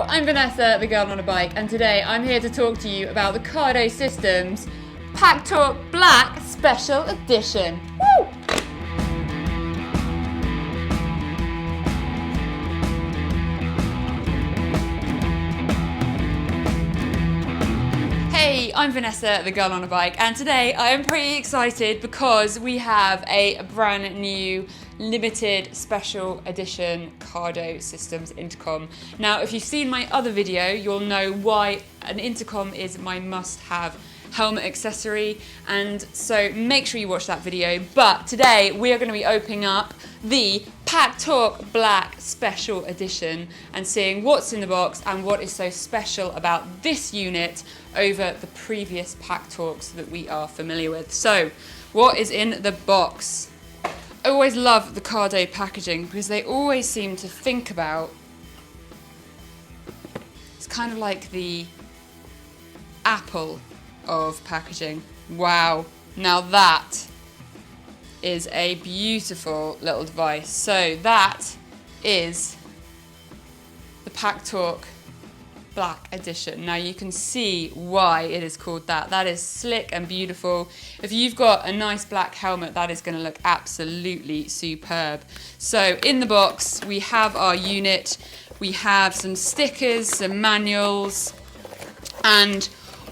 Hello, I'm Vanessa, the girl on a bike, and today I'm here to talk to you about the Cardo Systems Packtalk Black Special Edition. Woo! Hey, I'm Vanessa, the girl on a bike, and today I am pretty excited because we have a brand new limited special edition Cardo Systems intercom. Now, if you've seen my other video, you'll know why an intercom is my must-have helmet accessory, and so make sure you watch that video. But today we are going to be opening up the Packtalk Black Special Edition and seeing what's in the box and what is so special about this unit over the previous Packtalks that we are familiar with. So, what is in the box? I always love the Cardo packaging because they always seem to think about, it's kind of like the Apple of packaging. Wow, now that is a beautiful little device. So that is the Packtalk Black Edition. Now you can see why it is called that. That is slick and beautiful. If you've got a nice black helmet, that is going to look absolutely superb. So in the box we have our unit, we have some stickers, some manuals, and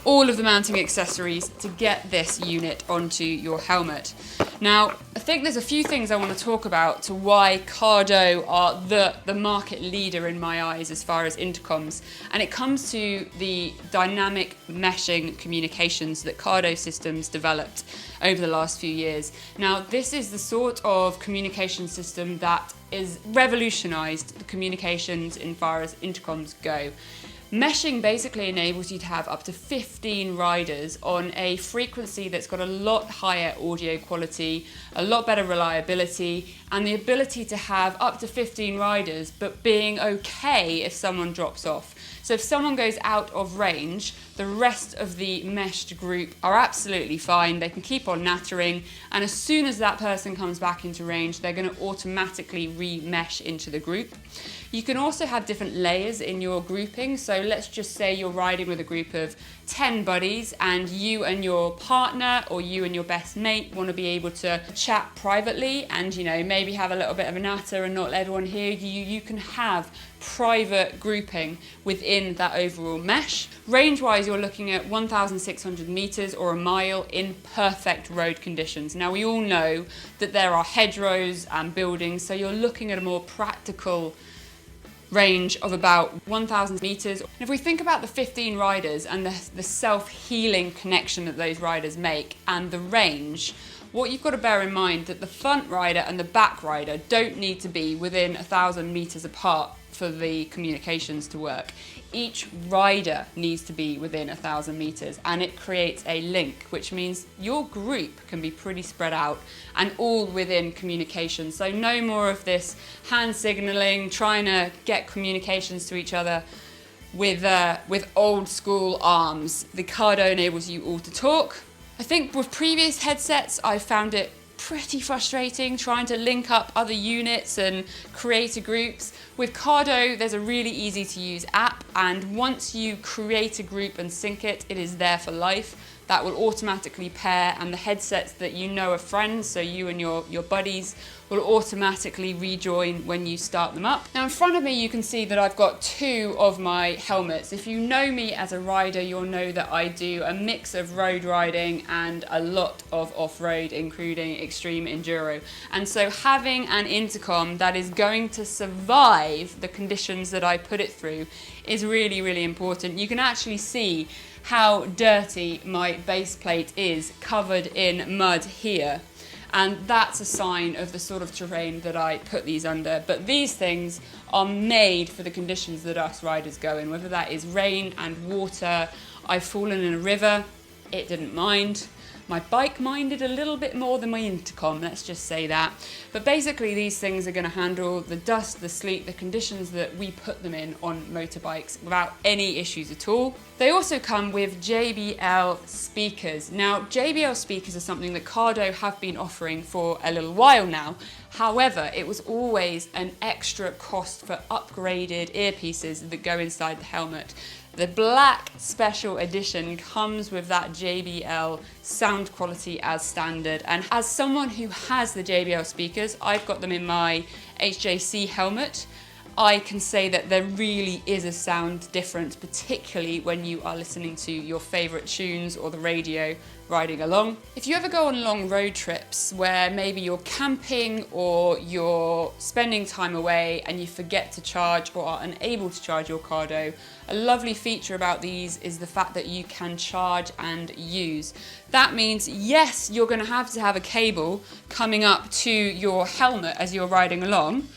all of the mounting accessories to get this unit onto your helmet. Now, I think there's a few things I want to talk about to why Cardo are the market leader in my eyes as far as intercoms, and it comes to the dynamic meshing communications that Cardo Systems developed over the last few years. Now, this is the sort of communication system that is revolutionized the communications in far as intercoms go. Meshing basically enables you to have up to 15 riders on a frequency that's got a lot higher audio quality, a lot better reliability, and the ability to have up to 15 riders, but being okay if someone drops off. So if someone goes out of range, the rest of the meshed group are absolutely fine. They can keep on nattering, and as soon as that person comes back into range, they're going to automatically re-mesh into the group. You can also have different layers in your grouping. So let's just say you're riding with a group of 10 buddies and you and your partner or you and your best mate want to be able to chat privately and, you know, maybe have a little bit of a natter and not let everyone hear you. You can have private grouping within that overall mesh. Range-wise, you're looking at 1,600 meters or a mile in perfect road conditions. Now, we all know that there are hedgerows and buildings, so you're looking at a more practical range of about 1,000 meters. And if we think about the 15 riders and the self-healing connection that those riders make and the range, what you've got to bear in mind that the front rider and the back rider don't need to be within 1,000 meters apart for the communications to work. Each rider needs to be within 1,000 meters, and it creates a link, which means your group can be pretty spread out and all within communication. So no more of this hand signaling, trying to get communications to each other with old school arms. The Cardo enables you all to talk. I think with previous headsets, I found it pretty frustrating trying to link up other units and create groups. With Cardo, there's a really easy to use app, and once you create a group and sync it, it is there for life. That will automatically pair, and the headsets that you know are friends, so you and your buddies, will automatically rejoin when you start them up. Now in front of me you can see that I've got two of my helmets. If you know me as a rider, you'll know that I do a mix of road riding and a lot of off-road, including extreme enduro. And so having an intercom that is going to survive the conditions that I put it through is really, really important. You can actually see how dirty my base plate is, covered in mud here. And that's a sign of the sort of terrain that I put these under. But these things are made for the conditions that us riders go in, whether that is rain and water. I've fallen in a river, it didn't mind. My bike minded a little bit more than my intercom, let's just say that. But basically these things are going to handle the dust, the sleet, the conditions that we put them in on motorbikes without any issues at all. They also come with Jbl speakers. Now, Jbl speakers are something that Cardo have been offering for a little while now. However, it was always an extra cost for upgraded earpieces that go inside the helmet. The Black Special Edition comes with that JBL sound quality as standard, and as someone who has the JBL speakers, I've got them in my HJC helmet, I can say that there really is a sound difference, particularly when you are listening to your favourite tunes or the radio riding along. If you ever go on long road trips where maybe you're camping or you're spending time away and you forget to charge or are unable to charge your Cardo, a lovely feature about these is the fact that you can charge and use. That means, yes, you're going to have a cable coming up to your helmet as you're riding along,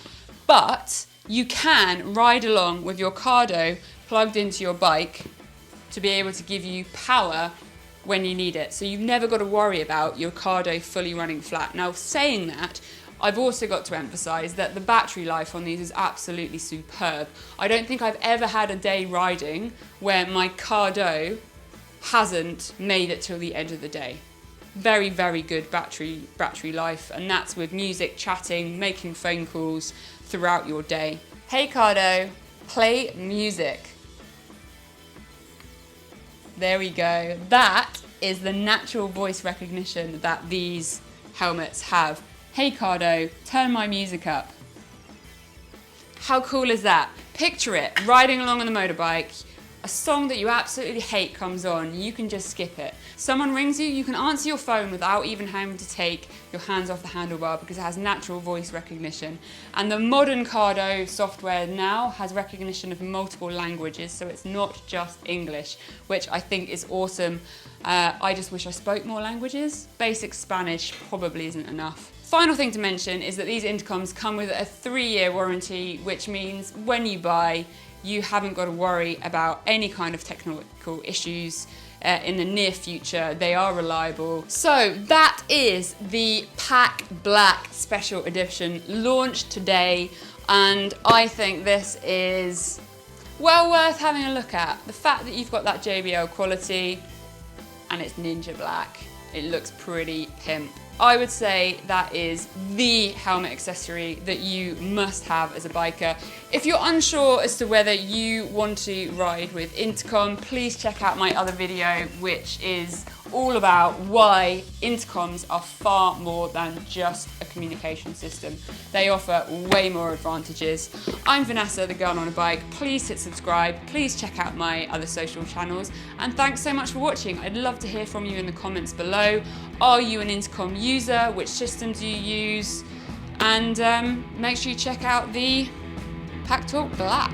but you can ride along with your Cardo plugged into your bike to be able to give you power when you need it. So you've never got to worry about your Cardo fully running flat. Now, saying that, I've also got to emphasize that the battery life on these is absolutely superb. I don't think I've ever had a day riding where my Cardo hasn't made it till the end of the day. Very, very good battery life, and that's with music, chatting, making phone calls throughout your day. Hey Cardo, play music. There we go. That is the natural voice recognition that these helmets have. Hey Cardo, turn my music up. How cool is that? Picture it, riding along on the motorbike, a song that you absolutely hate comes on, you can just skip it. Someone rings you, you can answer your phone without even having to take your hands off the handlebar because it has natural voice recognition. And the modern Cardo software now has recognition of multiple languages, so it's not just English, which I think is awesome. I just wish I spoke more languages. Basic Spanish probably isn't enough. Final thing to mention is that these intercoms come with a 3-year warranty, which means when you buy, you haven't got to worry about any kind of technical issues in the near future. They are reliable. So that is the Pack Black Special Edition launched today, and I think this is well worth having a look at. The fact that you've got that JBL quality and it's ninja black, it looks pretty pimp. I would say that is the helmet accessory that you must have as a biker. If you're unsure as to whether you want to ride with intercom, please check out my other video, which is all about why intercoms are far more than just a communication system. They offer way more advantages. I'm Vanessa, the girl on a bike. Please hit subscribe. Please check out my other social channels. And thanks so much for watching. I'd love to hear from you in the comments below. Are you an intercom user? Which systems do you use? And make sure you check out the Packtalk Black.